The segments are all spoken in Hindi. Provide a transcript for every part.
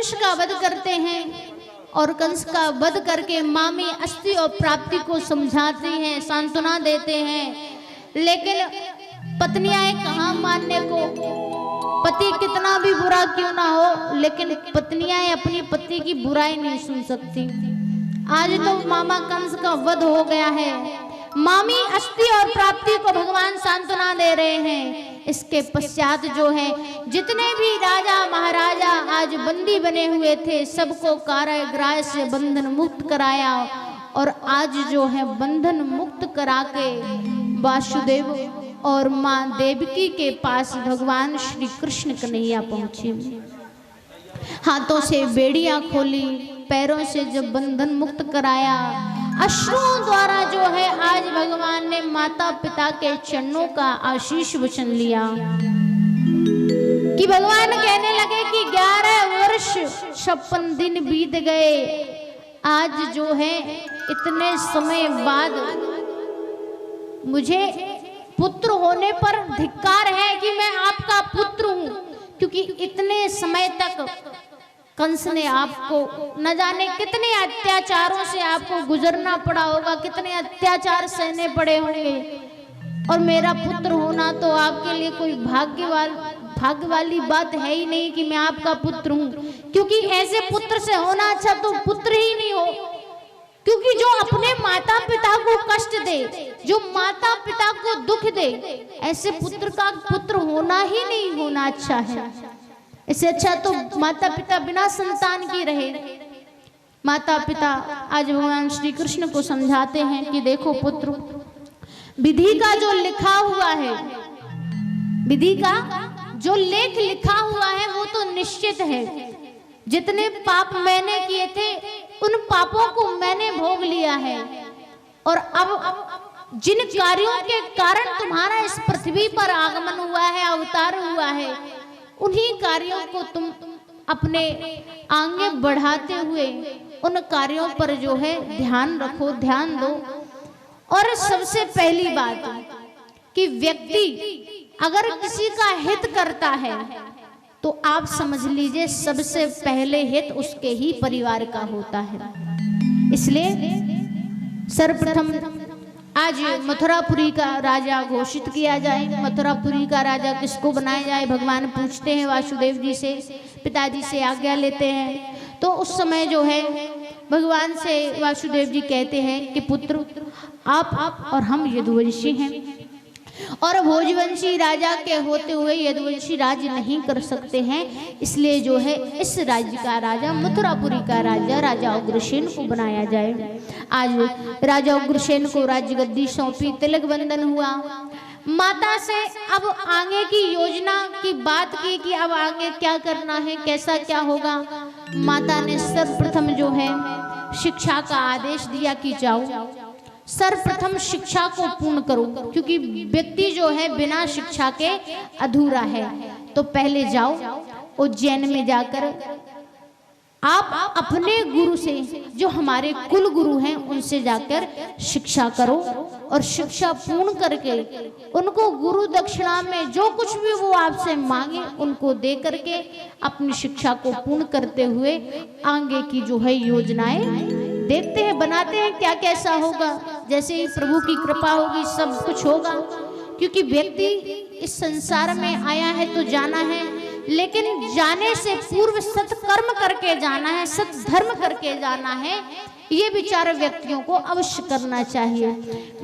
कंस का वध करते हैं और कंस का वध करके मामी अस्थि और प्राप्ति को समझाते हैं, सांत्वना देते हैं। लेकिन पत्नियां कहाँ मानने को, पति कितना भी बुरा क्यों ना हो, लेकिन पत्नियां अपनी पति की बुराई नहीं सुन सकती। आज तो मामा कंस का वध हो गया है, मामी अस्थि और प्राप्ति को भगवान सांत्वना दे रहे हैं। इसके पश्चात जो है जितने भी राजा महाराजा आज बंदी बने हुए थे, सबको कारागृह से बंधन मुक्त कराया और आज जो है बंधन मुक्त करा के वासुदेव और माँ देवकी के पास भगवान श्री कृष्ण कन्हैया पहुंचे। हाथों से बेड़ियां खोली, पैरों से जब बंधन मुक्त कराया, अश्रुओं द्वारा जो है आज भगवान ने माता पिता के चरणों का आशीष वचन लिया कि भगवान कहने लगे कि 11 वर्ष 56 दिन बीत गए, आज जो है इतने समय बाद मुझे पुत्र होने पर धिक्कार है कि मैं आपका पुत्र हूं, क्योंकि इतने समय तक कंस ने आपको न जाने कितने अत्याचारों से आपको गुजरना पड़ा होगा, कितने अत्याचार सहने पड़े होंगे, और मेरा पुत्र होना तो आपके लिए कोई भाग्य वाली बात है ही नहीं कि मैं आपका पुत्र हूं। क्योंकि ऐसे पुत्र से होना अच्छा तो पुत्र ही नहीं हो, क्योंकि जो अपने माता पिता को कष्ट दे, जो माता पिता को दुख दे, ऐसे पुत्र का पुत्र होना ही नहीं होना अच्छा है। इससे अच्छा तो माता पिता बिना संतान की रहे। माता पिता आज भगवान श्री कृष्ण को समझाते हैं कि देखो पुत्र, विधि का जो लिखा हुआ है, विधि का जो लेख लिखा हुआ है वो तो निश्चित है। जितने पाप मैंने किए थे उन पापों को मैंने भोग लिया है, और अब जिन कार्यों के कारण तुम्हारा इस पृथ्वी पर आगमन हुआ है, अवतार हुआ है, उन्हीं कार्यों को तुम अपने आगे बढ़ाते हुए उन कार्यों पर जो है ध्यान रखो, ध्यान दो। और सबसे पहली बात कि व्यक्ति अगर किसी का हित करता है तो आप समझ लीजिए सबसे पहले हित उसके ही परिवार का होता है। इसलिए सर्वप्रथम आज मथुरापुरी का राजा घोषित किया जाए। मथुरापुरी का राजा किसको बनाया जाए, भगवान पूछते हैं वासुदेव जी से, पिताजी से आज्ञा लेते हैं। तो उस समय जो है भगवान से वासुदेव जी कहते हैं कि पुत्र आप और हम यदुवंशी हैं, और भोजवंशी राजा के होते हुए यदुवंशी राज्य नहीं कर सकते हैं, इसलिए जो है इस राज्य का राजा, मथुरापुरी का राजा, राजा उग्रसेन को बनाया जाए। आज राजा उग्रसेन को राज्य गद्दी सौंपी, तिलक बंधन हुआ। माता से अब आगे की योजना की बात की कि अब आगे क्या करना है, कैसा क्या होगा। माता ने सर्वप्रथम जो है शिक्षा का आदेश दिया कि जाओ सर्वप्रथम शिक्षा को पूर्ण करो, क्योंकि व्यक्ति जो है बिना शिक्षा के अधूरा है। तो पहले जाओ उज्जैन में जाकर आप अपने गुरु से, जो हमारे कुल गुरु हैं, उनसे जाकर शिक्षा करो, और शिक्षा पूर्ण करके उनको गुरु दक्षिणा में जो कुछ भी वो आपसे मांगे उनको दे करके अपनी शिक्षा को पूर्ण करते हुए आगे की जो है योजनाएं देखते हैं, बनाते हैं क्या कैसा होगा। जैसे ही प्रभु की कृपा होगी सब कुछ होगा, क्योंकि व्यक्ति इस संसार में आया है तो जाना है, लेकिन जाने से पूर्व सत्कर्म करके जाना है, सत्धर्म करके जाना है। ये विचार व्यक्तियों को अवश्य करना चाहिए।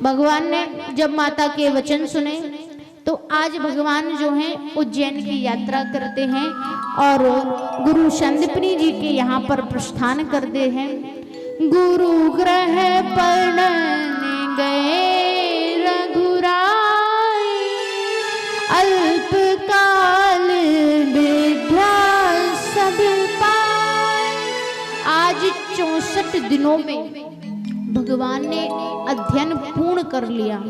भगवान ने जब माता के वचन सुने तो आज भगवान जो है उज्जैन की यात्रा करते हैं और गुरु संदीपनी जी के यहाँ पर प्रस्थान करते हैं। गुरु ग्रह पढ़ने गए रघुराई, अल्पकाल विद्या सब पाए। आज 64 दिनों में भगवान ने अध्ययन पूर्ण कर लिया।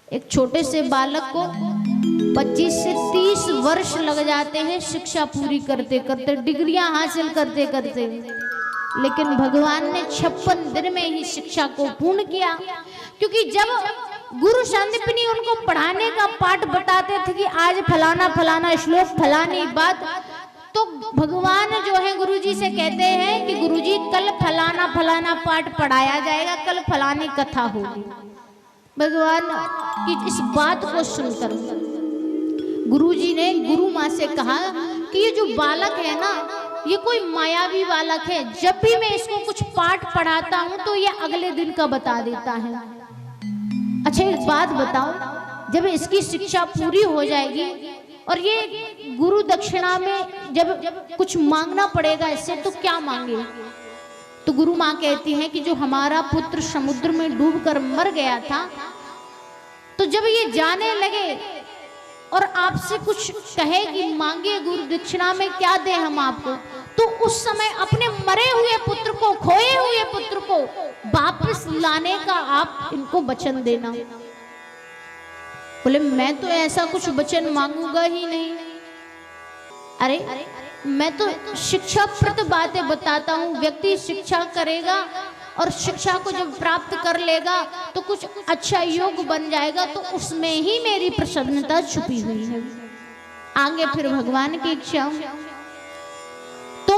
एक छोटे से बालक को 25 से 30 वर्ष लग जाते हैं शिक्षा पूरी करते करते, डिग्रियां हासिल करते करते, लेकिन भगवान ने 56 दिन में ही शिक्षा को पूर्ण किया। क्योंकि जब गुरु संदीपनी उनको पढ़ाने का पाठ बताते थे कि आज फलाना फलाना श्लोक फलानी बात, तो भगवान जो है गुरुजी से कहते हैं कि गुरुजी कल फलाना फलाना पाठ पढ़ाया जाएगा, कल फलानी कथा होगी। भगवान की इस बात को सुनकर गुरुजी ने गुरु माँ से कहा कि ये जो बालक है ना, ये कोई मायावी बालक है, जब भी मैं इसको कुछ पाठ पढ़ाता हूँ तो ये अगले दिन का बता देता है। अच्छा एक बात बताओ, जब इसकी शिक्षा पूरी हो जाएगी और ये गुरु दक्षिणा में जब कुछ मांगना पड़ेगा इससे, तो क्या मांगे? तो गुरु माँ कहती हैं कि जो हमारा पुत्र समुद्र में डूबकर मर गया था, तो जब ये जाने लगे और आपसे कुछ कहे कि मांगे गुरु दक्षिणा में क्या दे हम आपको, तो उस समय अपने मरे हुए पुत्र को, खोए हुए पुत्र को वापस लाने का आप इनको वचन देना। बोले मैं तो ऐसा कुछ वचन मांगूंगा ही नहीं। अरे मैं तो शिक्षाप्रद बातें बताता हूँ। व्यक्ति शिक्षा करेगा और शिक्षा को जब प्राप्त कर लेगा तो कुछ अच्छा योग बन जाएगा, तो उसमें ही मेरी प्रसन्नता छुपी हुई है। आगे फिर भगवान की इच्छा। तो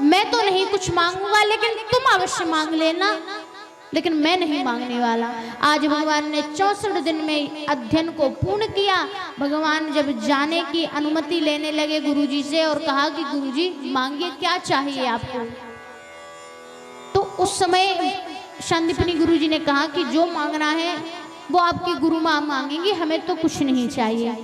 मैं तो नहीं कुछ मांगूंगा, लेकिन तुम अवश्य मांग लेना, लेकिन मैं नहीं मांगने वाला। आज भगवान ने 64 दिन में अध्ययन को पूर्ण किया। भगवान जब जाने की अनुमति लेने लगे गुरुजी से और कहा कि गुरुजी मांगिए, क्या चाहिए आपको? तो उस समय शांतिपनी गुरुजी ने कहा कि जो मांगना है वो आपकी गुरु माँ मांगेंगी, हमें तो कुछ नहीं चाहिए।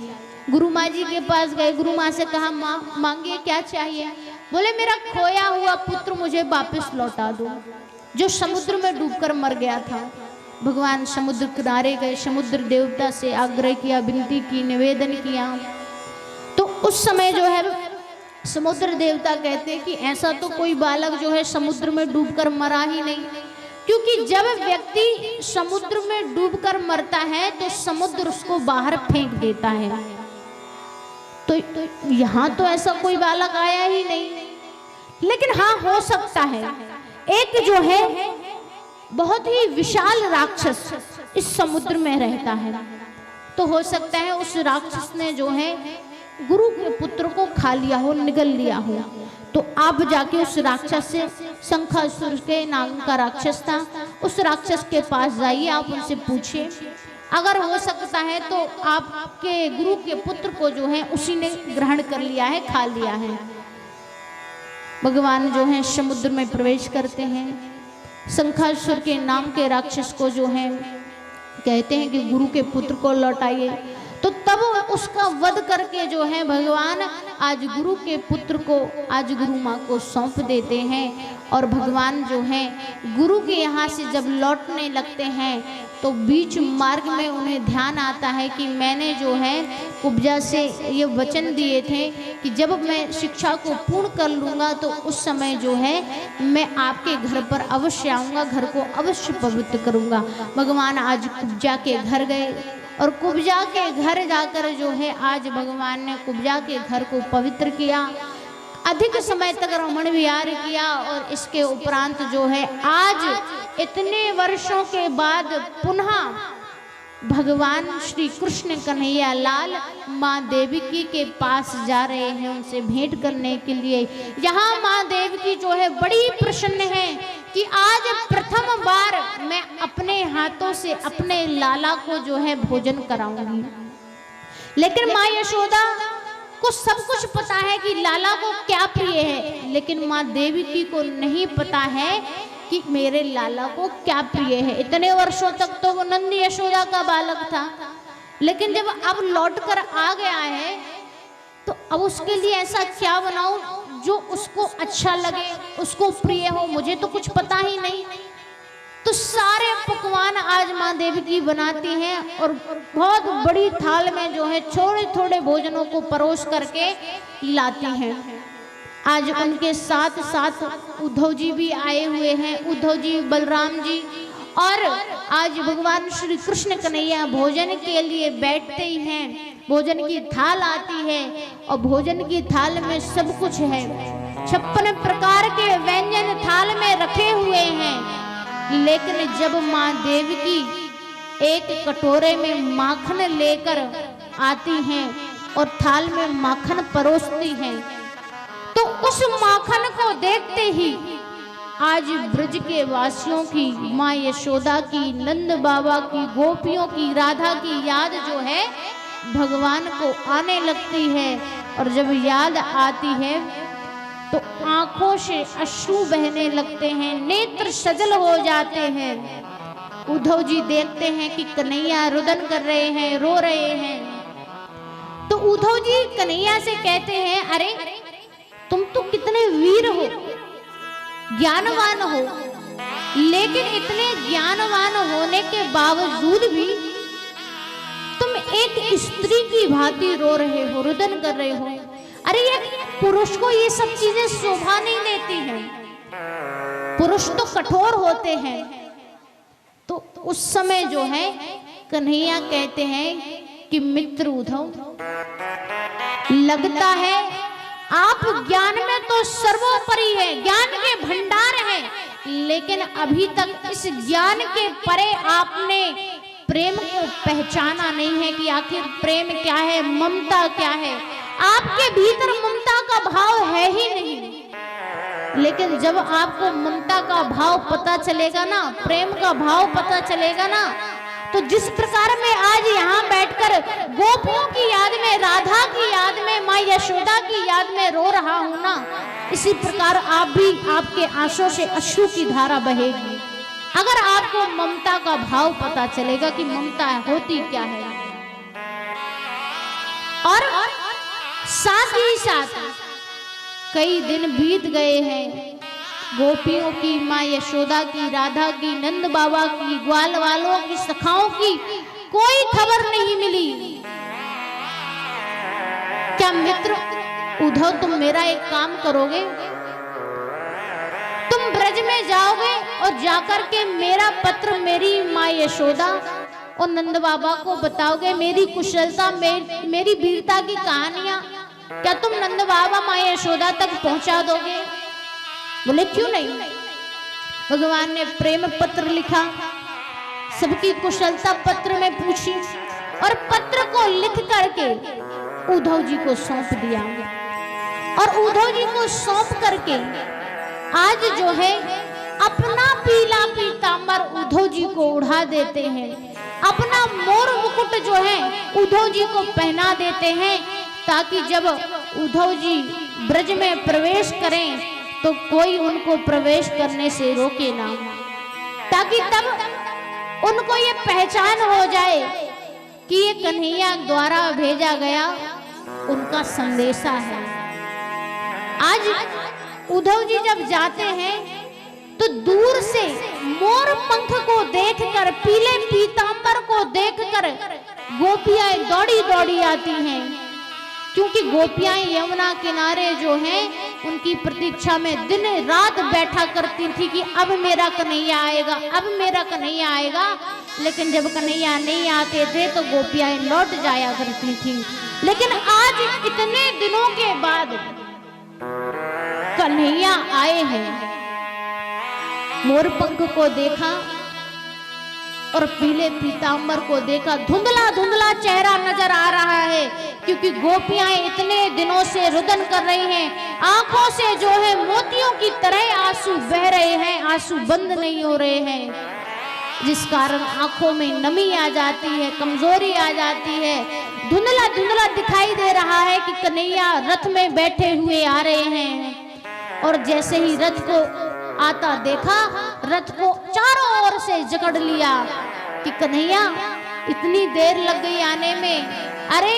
गुरु माँ जी के पास गए, गुरु माँ से कहा माँ मांगिए क्या चाहिए? बोले मेरा खोया हुआ पुत्र मुझे वापस लौटा दो, जो समुद्र में डूबकर मर गया था। भगवान समुद्र किनारे गए, समुद्र देवता से आग्रह किया, विनती की, निवेदन किया। तो उस समय जो है समुद्र देवता कहते हैं कि ऐसा तो कोई बालक जो है समुद्र में डूबकर मरा ही नहीं, क्योंकि जब व्यक्ति समुद्र में डूबकर मरता है तो समुद्र उसको बाहर फेंक देता है। तो यहाँ तो ऐसा कोई बालक आया ही नहीं। लेकिन हाँ, हो सकता है एक जो है बहुत ही विशाल राक्षस इस समुद्र में रहता है, तो हो सकता है उस राक्षस ने जो है गुरु के पुत्र को खा लिया हो, निगल लिया हो। तो आप जाके उस राक्षस से, शंखासुर के नाम का राक्षस था, उस राक्षस के पास जाइए, आप उनसे पूछिए। अगर हो सकता है तो आपके गुरु के पुत्र को जो है उसी ने ग्रहण कर लिया है, खा लिया है। भगवान जो है समुद्र में प्रवेश करते हैं, शंखासुर के नाम के राक्षस को जो है कहते हैं कि गुरु के पुत्र को लौटाइए। तो तब उसका वध करके जो है भगवान आज गुरु के पुत्र को, आज गुरु माँ को सौंप देते हैं। और भगवान जो है गुरु के यहाँ से जब लौटने लगते हैं तो बीच मार्ग में उन्हें ध्यान आता है कि मैंने जो है कुब्जा से ये वचन दिए थे कि जब मैं शिक्षा को पूर्ण कर लूँगा तो उस समय जो है मैं आपके घर पर अवश्य आऊँगा, घर को अवश्य पवित्र करूँगा। भगवान आज कुब्जा के घर गए और कुब्जा के घर जाकर जो है आज भगवान ने कुब्जा के घर को पवित्र किया, अधिक समय तक रमण विहार किया। और इसके उपरांत जो है आज इतने वर्षों के बाद पुनः भगवान श्री कृष्ण कन्हैया लाल माँ देवकी के पास जा रहे हैं उनसे भेंट करने के लिए। यहाँ माँ देवकी जो है बड़ी प्रसन्न है कि आज प्रथम बार मैं अपने हाथों से अपने लाला को जो है भोजन कराऊंगी। लेकिन माँ यशोदा को सब कुछ पता है कि लाला को क्या प्रिय है, लेकिन माँ देवकी को नहीं पता है कि मेरे लाला को क्या प्रिय है। इतने वर्षों तक तो वो नंद यशोदा का बालक था, लेकिन जब अब लौट कर आ गया है तो अब उसके लिए ऐसा क्या बनाऊं जो उसको अच्छा लगे, उसको प्रिय हो, मुझे तो कुछ पता ही नहीं। तो सारे पकवान आज माँ देवकी बनाती हैं और बहुत बड़ी थाल में जो है थोड़े थोड़े भोजनों को परोस करके लाती हैं। आज उनके साथ साथ उद्धव जी भी आए हुए हैं, उद्धव जी, बलराम जी। और आज भगवान श्री कृष्ण कन्हैया भोजन के लिए बैठते ही हैं, भोजन की थाल आती है और भोजन की थाल में सब कुछ है। 56 प्रकार के व्यंजन थाल में रखे हुए हैं। लेकिन जब माँ देवकी एक कटोरे में माखन लेकर आती हैं और थाल में माखन परोसती हैं तो उस माखन को देखते ही आज ब्रज के वासियों की, माँ यशोदा की, नंद बाबा की, गोपियों की, राधा की याद जो है भगवान को आने लगती है। और जब याद आती है तो आंखों से अश्रु बहने लगते हैं, नेत्र सजल हो जाते हैं। उद्धव जी देखते हैं कि कन्हैया रुदन कर रहे हैं, रो रहे हैं। तो उद्धव जी कन्हैया से कहते हैं, अरे तुम तो कितने वीर हो, ज्ञानवान हो, लेकिन इतने ज्ञानवान होने के बावजूद भी तुम एक स्त्री की भांति रो रहे हो, रुदन कर रहे हो। अरे ये पुरुष को ये सब चीजें शोभा नहीं देती हैं, पुरुष तो कठोर होते हैं। तो उस समय जो है कन्हैया कहते हैं कि मित्र उद्धव, लगता है आप ज्ञान में तो सर्वोपरि है, ज्ञान के भंडार हैं, लेकिन अभी तक इस ज्ञान के परे आपने प्रेम को पहचाना नहीं है कि आखिर प्रेम क्या है, ममता क्या है। आपके भीतर ममता का भाव है ही नहीं। लेकिन जब आपको ममता का भाव पता चलेगा ना, प्रेम का भाव पता चलेगा ना, तो जिस प्रकार में आज यहाँ बैठकर गोपियों की याद में, राधा की याद में, माँ यशोदा की याद में रो रहा हूँ ना, इसी प्रकार आप भी, आपके आंसुओं से अश्रु की धारा बहेगी। अगर आपको ममता का भाव पता चलेगा कि ममता होती क्या है। और साथ ही साथ कई दिन बीत गए हैं, गोपियों की, माँ यशोदा की, राधा की, नंद बाबा की, ग्वाल वालों की, सखाओं की कोई खबर नहीं मिली। क्या मित्र उद्धव तुम मेरा एक काम करोगे? तुम ब्रज में जाओगे और जाकर के मेरा पत्र मेरी माँ यशोदा और नंद बाबा को बताओगे, मेरी कुशलता, मेरी वीरता की कहानियां क्या तुम नंद बाबा, माँ यशोदा तक पहुंचा दोगे? बोले क्यों नहीं। भगवान ने प्रेम पत्र लिखा, सबकी कुशलता पत्र में पूछी और पत्र को लिख करके उद्धव जी को सौंप दिया। और उद्धव जी को सौंप करके आज जो है अपना पीला पीतांबर उद्धव जी को उड़ा देते हैं, अपना मोर मुकुट जो है उद्धव जी को पहना देते हैं, ताकि जब उद्धव जी ब्रज में प्रवेश करें तो कोई उनको प्रवेश करने से रोके ना, ताकि तब उनको ये पहचान हो जाए कि ये कन्हैया द्वारा भेजा गया उनका संदेशा है। आज उद्धव जी जब जाते हैं तो दूर से मोर पंख को देखकर, पीले पीतांबर को देखकर गोपियां दौड़ी दौड़ी आती हैं, क्योंकि गोपियां यमुना किनारे जो हैं उनकी प्रतीक्षा में दिन रात बैठा करती थी कि अब मेरा कन्हैया आएगा, अब मेरा कन्हैया आएगा। लेकिन जब कन्हैया नहीं आते थे तो गोपियां लौट जाया करती थी। लेकिन आज इतने दिनों के बाद कन्हैया आए हैं, मोरपंख को देखा और पीले पीतांबर को देखा, धुंधला धुंधला चेहरा नजर आ रहा है, क्योंकि गोपियां इतने दिनों से रुदन कर रही हैं, आंखों से जो है मोतियों की तरह आंसू बह रहे हैं, आंसू बंद नहीं हो रहे हैं, जिस कारण आंखों में नमी आ जाती है, कमजोरी आ जाती है, धुंधला धुंधला दिखाई दे रहा है कि कन्हैया रथ में बैठे हुए आ रहे हैं। और जैसे ही रथ को आता देखा, रथ को चारों ओर से जकड़ लिया कि कन्हैया इतनी देर लग गई आने में, अरे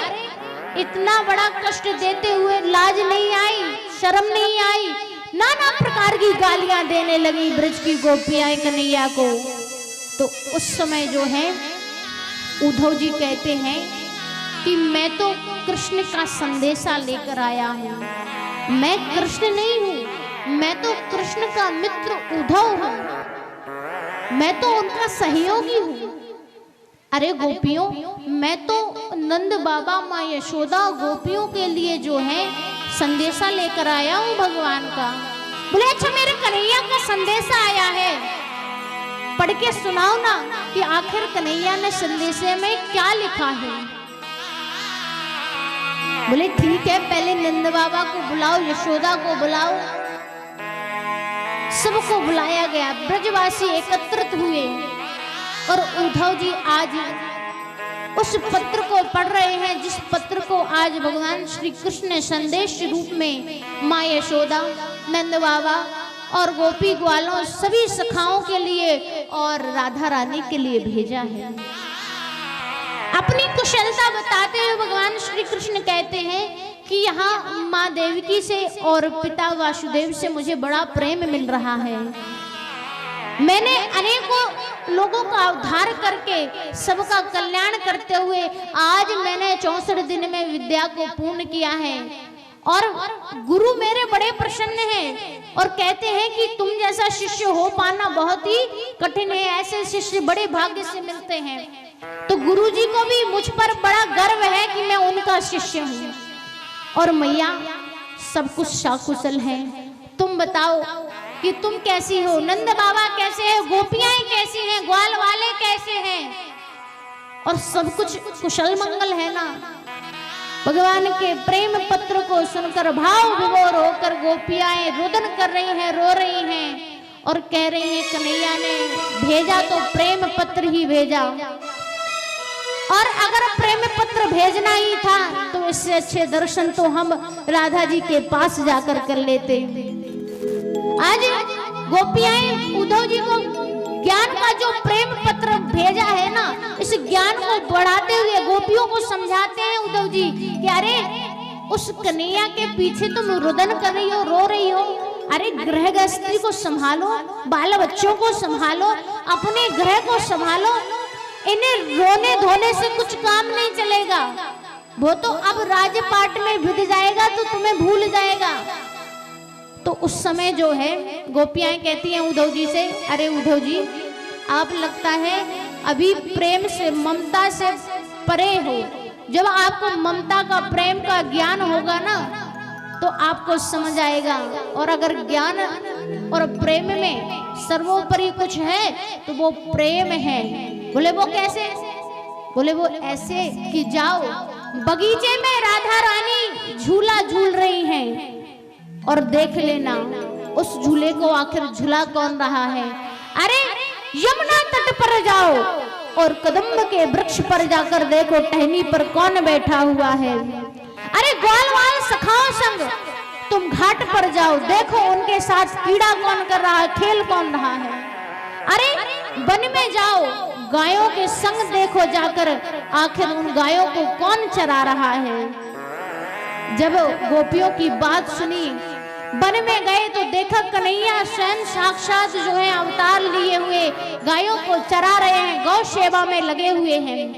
इतना बड़ा कष्ट देते हुए लाज नहीं आई, शर्म नहीं आई, नाना प्रकार की गालियां देने लगी ब्रज की गोपियां कन्हैया को। तो उस समय जो है उद्धव जी कहते हैं कि मैं तो कृष्ण का संदेशा लेकर आया हूँ, मैं कृष्ण नहीं हूँ, मैं तो कृष्ण का मित्र उद्धव हूँ, मैं तो उनका सहयोगी हूँ। अरे गोपियों, मैं तो नंद बाबा, माँ यशोदा, गोपियों के लिए जो है संदेशा लेकर आया हूँ भगवान का। बोले अच्छा मेरे कन्हैया का संदेशा आया है, पढ़ के सुनाओ ना कि आखिर कन्हैया ने संदेशे में क्या लिखा है। बोले ठीक है, पहले नंद बाबा को बुलाओ, यशोदा को बुलाओ। सबको बुलाया गया, ब्रजवासी एकत्रित हुए और उद्धव जी आज उस पत्र को पढ़ रहे हैं, जिस पत्र को आज भगवान श्री कृष्ण ने संदेश रूप में माँ यशोदा, नंद बाबा और गोपी ग्वालों सभी सखाओं के लिए और राधा रानी के लिए भेजा है। अपनी कुशलता बताते हुए भगवान श्री कृष्ण कहते हैं कि यहाँ माँ देवकी से और पिता वासुदेव से मुझे बड़ा प्रेम मिल रहा है। मैंने अनेकों लोगों का उद्धार करके सबका कल्याण करते हुए आज मैंने 64 दिन में विद्या को पूर्ण किया है और गुरु मेरे बड़े प्रसन्न हैं और कहते हैं कि तुम जैसा शिष्य हो पाना बहुत ही कठिन है, ऐसे शिष्य बड़े भाग्य से मिलते हैं। तो गुरु जी को भी मुझ पर बड़ा गर्व है कि मैं उनका शिष्य हूँ। और मैया सब कुछ सकुशल है, तुम बताओ कि तुम कैसी हो, नंद बाबा कैसे हैं, गोपियां कैसी हैं, ग्वाल वाले कैसे हैं, और सब कुछ कुशल मंगल है ना। भगवान के प्रेम पत्र को सुनकर भाव विभोर होकर गोपियां रुदन कर रही हैं, रो रही हैं और कह रही हैं कन्हैया ने भेजा तो प्रेम पत्र ही भेजा, और अगर प्रेम पत्र भेजना ही था तो इससे अच्छे दर्शन तो हम राधा जी के पास जाकर कर लेते। आज गोपियां उद्धव जी को ज्ञान का जो प्रेम पत्र भेजा है ना, इस ज्ञान को बढ़ाते हुए गोपियों को समझाते हैं उद्धव जी कि अरे उस कन्हैया के पीछे तुम रुदन कर रही हो, रो रही हो, अरे गृह गृहस्थी को संभालो, बाल बच्चों को संभालो, अपने ग्रह को संभालो। इन्हें रोने धोने से कुछ काम नहीं चलेगा, वो तो अब राजपाट में भिड़ जाएगा तो तुम्हें भूल जाएगा। तो उस समय जो है गोपियां कहती हैं उद्धव जी से, अरे उद्धव जी आप लगता है अभी प्रेम से ममता से परे हो, जब आपको ममता का प्रेम का ज्ञान होगा ना तो आपको समझ आएगा। और अगर ज्ञान और प्रेम में सर्वोपरि कुछ है तो वो प्रेम है। बोले वो कैसे? बोले वो ऐसे कि जाओ बगीचे में राधा रानी झूला झूल रही हैं और देख लेना उस झूले को आखिर झूला कौन रहा है। अरे यमुना तट पर जाओ और कदम्ब के वृक्ष पर जाकर देखो टहनी पर कौन बैठा हुआ है। अरे ग्वालवाल सखाओ संग तुम घाट पर जाओ, देखो उनके साथ कीड़ा कौन कर रहा है, खेल कौन रहा है। अरे वन में जाओ, गायों के संग देखो जाकर आखिर उन गायों को कौन चरा रहा है। जब गोपियों की बात सुनी, वन में गए तो देखा कन्हैया स्वयं साक्षात जो है अवतार लिए हुए गायों को चरा रहे हैं, गौ सेवा में लगे हुए हैं।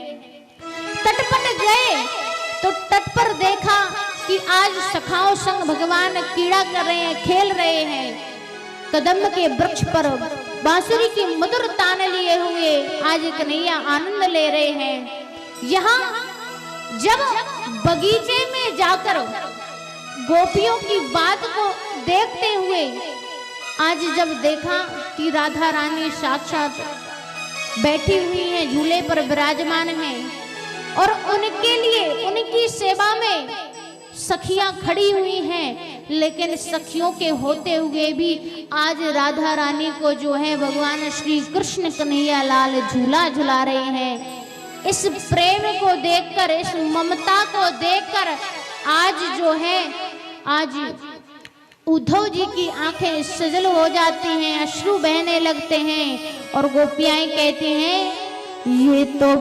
तट पर गए तो तट पर देखा कि आज सखाओं संग भगवान कीड़ा कर रहे हैं, खेल रहे हैं। कदम्ब के वृक्ष पर बांसुरी की मधुर तान लिए हुए आज कन्हैया आनंद ले रहे हैं। यहाँ जब बगीचे में जाकर गोपियों की बात को देखते हुए आज जब देखा कि राधा रानी साक्षात बैठी हुई हैं, झूले पर विराजमान हैं और उनके लिए उनकी सेवा में सखियां खड़ी हुई हैं, लेकिन सखियों के होते हुए भी आज राधा रानी को जो है भगवान श्री कृष्ण कन्हैया लाल झूला झुला रहे हैं। इस प्रेम को देखकर, इस ममता को देखकर आज जो है आज उद्धव जी की आंखें सजल हो जाती हैं, अश्रु बहने लगते हैं और गोपियाएं कहती हैं ये तो